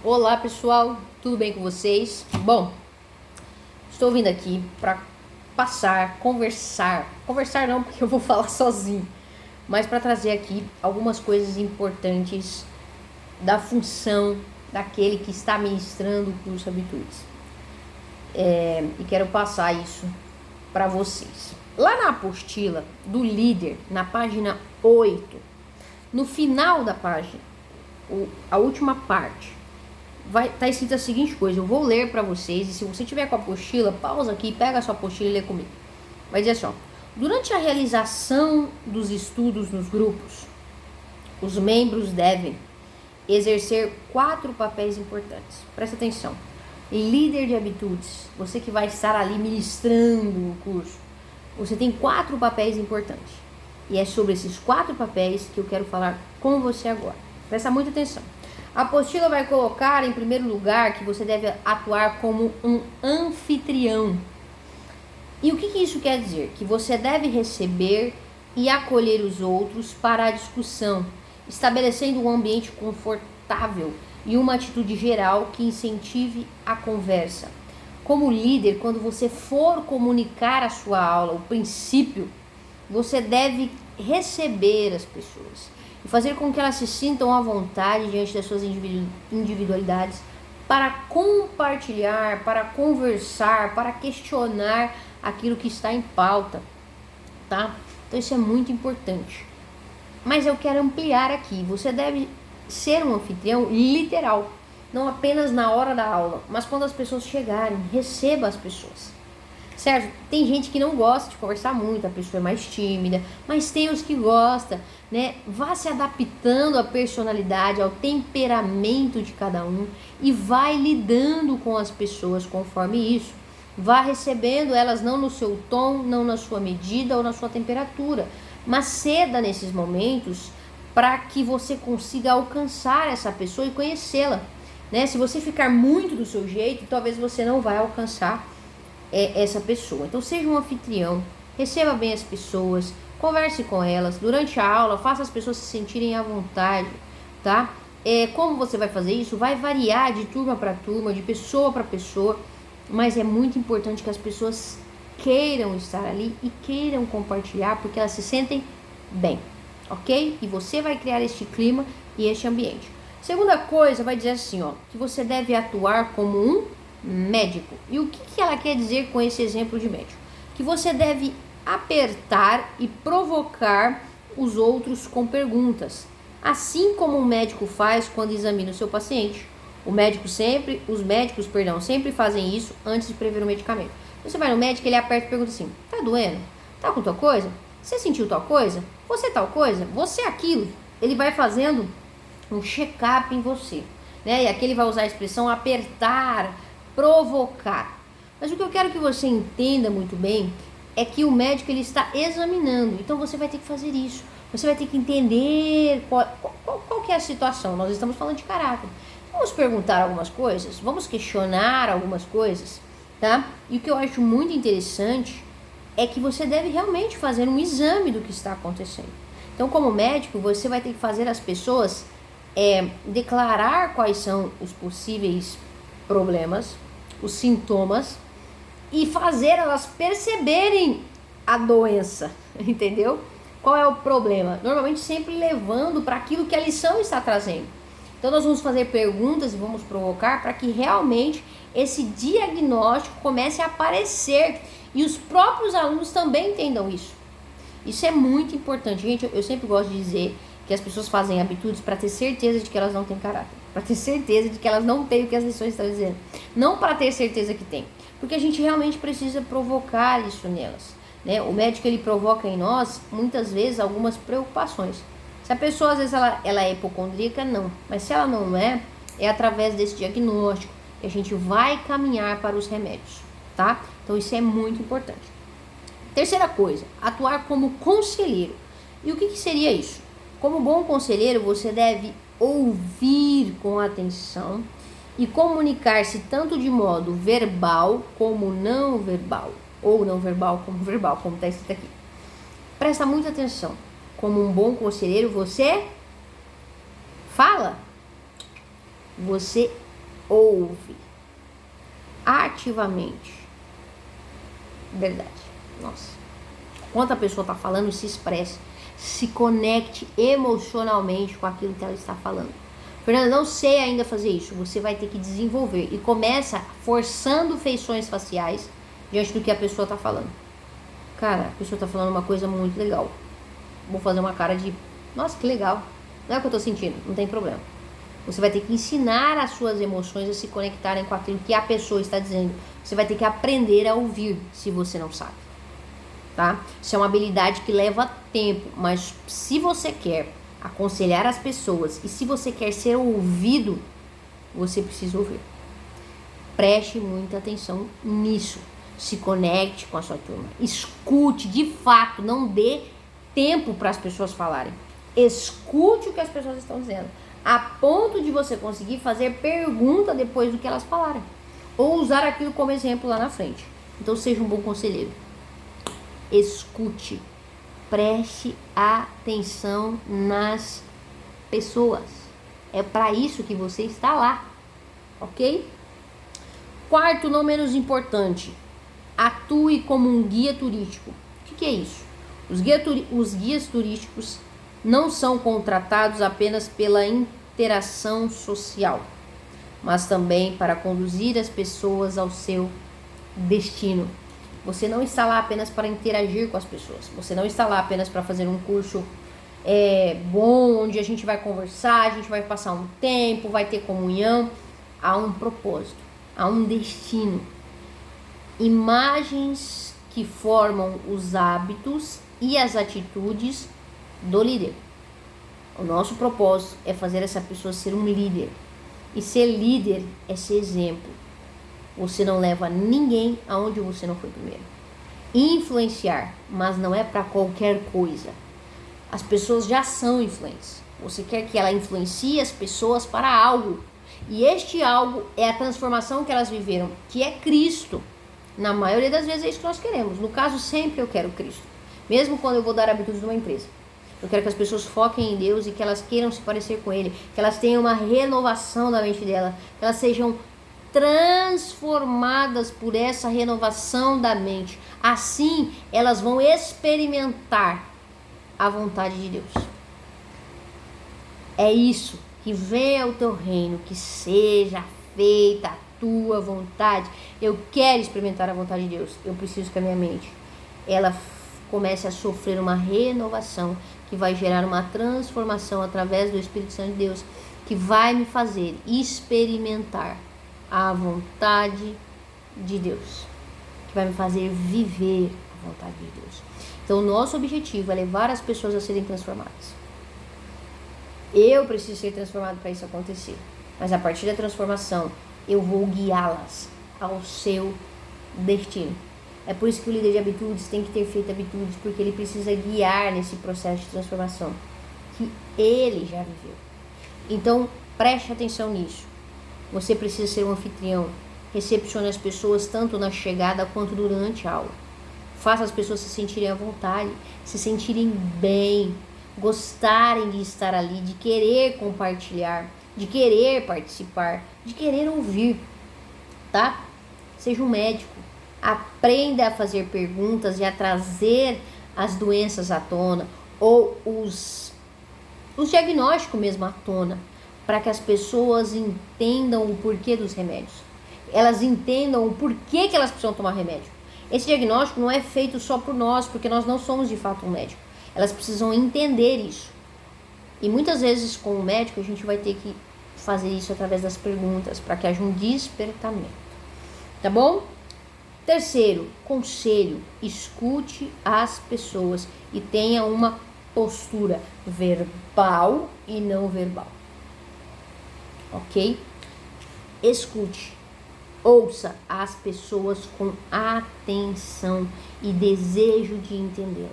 Olá pessoal, tudo bem com vocês? Bom, estou vindo aqui para conversar não porque eu vou falar sozinho, mas para trazer aqui algumas coisas importantes da função daquele que está ministrando o curso Habitudes. E quero passar isso para vocês. Lá na apostila do líder, na página 8, no final da página, a última parte, vai estar escrita a seguinte coisa. Eu vou ler para vocês, e se você tiver com a apostila, pausa aqui, pega a sua apostila e lê comigo. Vai dizer assim, ó: durante a realização dos estudos nos grupos, os membros devem exercer 4 papéis importantes. Presta atenção. Líder de habitudes, você que vai estar ali ministrando o curso, você tem 4 papéis importantes. E é sobre esses 4 papéis que eu quero falar com você agora. Presta muita atenção. A apostila vai colocar em primeiro lugar que você deve atuar como um anfitrião. E o que isso quer dizer? Que você deve receber e acolher os outros para a discussão, estabelecendo um ambiente confortável e uma atitude geral que incentive a conversa. Como líder, quando você for comunicar a sua aula, o princípio, você deve receber as pessoas e fazer com que elas se sintam à vontade diante das suas individualidades para compartilhar, para conversar, para questionar aquilo que está em pauta, tá? Então isso é muito importante. Mas eu quero ampliar aqui. Você deve ser um anfitrião literal, não apenas na hora da aula, mas quando as pessoas chegarem, receba as pessoas. Certo? Tem gente que não gosta de conversar muito, a pessoa é mais tímida, mas tem os que gostam, né? Vá se adaptando à personalidade, ao temperamento de cada um e vai lidando com as pessoas conforme isso. Vá recebendo elas não no seu tom, não na sua medida ou na sua temperatura, mas ceda nesses momentos para que você consiga alcançar essa pessoa e conhecê-la, né? Se você ficar muito do seu jeito, talvez você não vai alcançar essa pessoa. Então seja um anfitrião, receba bem as pessoas, converse com elas durante a aula, faça as pessoas se sentirem à vontade, tá? Como você vai fazer isso? Vai variar de turma para turma, de pessoa para pessoa, mas é muito importante que as pessoas queiram estar ali e queiram compartilhar, porque elas se sentem bem, ok? E você vai criar este clima e este ambiente. Segunda coisa, vai dizer assim, ó, que você deve atuar como um médico. E o que ela quer dizer com esse exemplo de médico? Que você deve apertar e provocar os outros com perguntas, assim como um médico faz quando examina o seu paciente. Os médicos sempre fazem isso antes de prever o medicamento. Você vai no médico, ele aperta e pergunta assim: tá doendo? Tá com tal coisa? Você sentiu tal coisa? Você tal coisa? Você aquilo? Ele vai fazendo um check-up em você, né? E aqui ele vai usar a expressão apertar, provocar. Mas o que eu quero que você entenda muito bem é que o médico ele está examinando, então você vai ter que fazer isso. Você vai ter que entender qual que é a situação. Nós estamos falando de caráter. Vamos perguntar algumas coisas, vamos questionar algumas coisas, tá? E o que eu acho muito interessante é que você deve realmente fazer um exame do que está acontecendo. Então, como médico, você vai ter que fazer as pessoas declarar quais são os possíveis problemas, os sintomas, e fazer elas perceberem a doença, entendeu? Qual é o problema? Normalmente sempre levando para aquilo que a lição está trazendo. Então nós vamos fazer perguntas e vamos provocar para que realmente esse diagnóstico comece a aparecer e os próprios alunos também entendam isso. Isso é muito importante. Gente, eu sempre gosto de dizer que as pessoas fazem habitudes para ter certeza de que elas não têm caráter, para ter certeza de que elas não têm o que as lições estão dizendo, não para ter certeza que tem, porque a gente realmente precisa provocar isso nelas, né? O médico ele provoca em nós muitas vezes algumas preocupações. Se a pessoa às vezes ela é hipocondríaca, não, mas se ela não é através desse diagnóstico que a gente vai caminhar para os remédios, tá? Então isso é muito importante. Terceira coisa, atuar como conselheiro. E o que seria isso? Como bom conselheiro, você deve ouvir com atenção e comunicar-se tanto de modo verbal como não verbal, ou não verbal como está escrito aqui. Presta muita atenção. Como um bom conselheiro, você fala, você ouve ativamente. Verdade. Nossa. Enquanto a pessoa está falando, se expresse. Se conecte emocionalmente com aquilo que ela está falando. Fernanda, não sei ainda fazer isso. Você vai ter que desenvolver. E começa forçando feições faciais diante do que a pessoa está falando. Cara, a pessoa está falando uma coisa muito legal. Vou fazer uma cara de, nossa, que legal. Não é o que eu estou sentindo, não tem problema. Você vai ter que ensinar as suas emoções a se conectarem com aquilo que a pessoa está dizendo. Você vai ter que aprender a ouvir, se você não sabe. Tá? Isso é uma habilidade que leva tempo, mas se você quer aconselhar as pessoas e se você quer ser ouvido, você precisa ouvir. Preste muita atenção nisso. Se conecte com a sua turma. Escute de fato, não dê tempo para as pessoas falarem. Escute o que as pessoas estão dizendo, a ponto de você conseguir fazer pergunta depois do que elas falarem, ou usar aquilo como exemplo lá na frente. Então seja um bom conselheiro. Escute, preste atenção nas pessoas. É para isso que você está lá, ok? Quarto, não menos importante, atue como um guia turístico. O que é isso? Os guias turísticos não são contratados apenas pela interação social, mas também para conduzir as pessoas ao seu destino. Você não está lá apenas para interagir com as pessoas. Você não está lá apenas para fazer um curso bom, onde a gente vai conversar, a gente vai passar um tempo, vai ter comunhão. Há um propósito, há um destino. Imagens que formam os hábitos e as atitudes do líder. O nosso propósito é fazer essa pessoa ser um líder. E ser líder é ser exemplo. Você não leva ninguém aonde você não foi primeiro. Influenciar, mas não é para qualquer coisa. As pessoas já são influentes. Você quer que ela influencie as pessoas para algo. E este algo é a transformação que elas viveram, que é Cristo. Na maioria das vezes é isso que nós queremos. No caso, sempre eu quero Cristo. Mesmo quando eu vou dar habitudes numa empresa. Eu quero que as pessoas foquem em Deus e que elas queiram se parecer com Ele. Que elas tenham uma renovação da mente dela. Que elas sejam transformadas por essa renovação da mente. Assim, elas vão experimentar a vontade de Deus. É isso. Que venha o teu reino, que seja feita a tua vontade. Eu quero experimentar a vontade de Deus. Eu preciso que a minha mente, ela comece a sofrer uma renovação, que vai gerar uma transformação através do Espírito Santo de Deus, que vai me fazer experimentar a vontade de Deus, que vai me fazer viver a vontade de Deus. Então, o nosso objetivo é levar as pessoas a serem transformadas. Eu preciso ser transformado para isso acontecer. Mas a partir da transformação, eu vou guiá-las ao seu destino. É por isso que o líder de habitudes tem que ter feito habitudes, porque ele precisa guiar nesse processo de transformação que ele já viveu. Então, preste atenção nisso. Você precisa ser um anfitrião. Recepcione as pessoas tanto na chegada quanto durante a aula. Faça as pessoas se sentirem à vontade, se sentirem bem, gostarem de estar ali, de querer compartilhar, de querer participar, de querer ouvir, tá? Seja um médico. Aprenda a fazer perguntas e a trazer as doenças à tona, ou os diagnósticos mesmo à tona, para que as pessoas entendam o porquê dos remédios. Elas entendam o porquê que elas precisam tomar remédio. Esse diagnóstico não é feito só por nós, porque nós não somos de fato um médico. Elas precisam entender isso. E muitas vezes com o médico a gente vai ter que fazer isso através das perguntas, para que haja um despertamento. Tá bom? Terceiro, conselho, escute as pessoas e tenha uma postura verbal e não verbal. Ok? Escute, ouça as pessoas com atenção e desejo de entendê-las.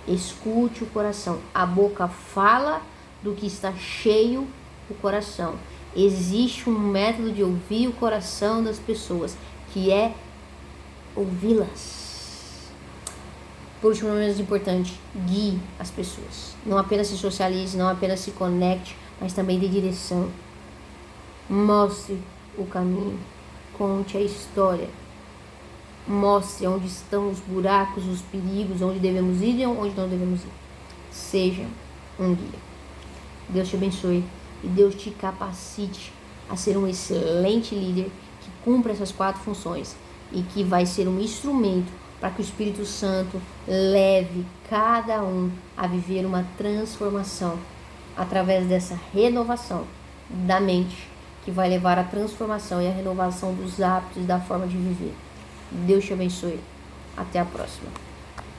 Escute o coração. A boca fala do que está cheio o coração. Existe um método de ouvir o coração das pessoas, que é ouvi-las. Por último, não menos importante, guie as pessoas. Não apenas se socialize, não apenas se conecte, mas também dê direção. Mostre o caminho, conte a história, mostre onde estão os buracos, os perigos, onde devemos ir e onde não devemos ir. Seja um guia. Deus te abençoe e Deus te capacite a ser um excelente líder que cumpra essas 4 funções e que vai ser um instrumento para que o Espírito Santo leve cada um a viver uma transformação através dessa renovação da mente, que vai levar à transformação e à renovação dos hábitos e da forma de viver. Deus te abençoe. Até a próxima.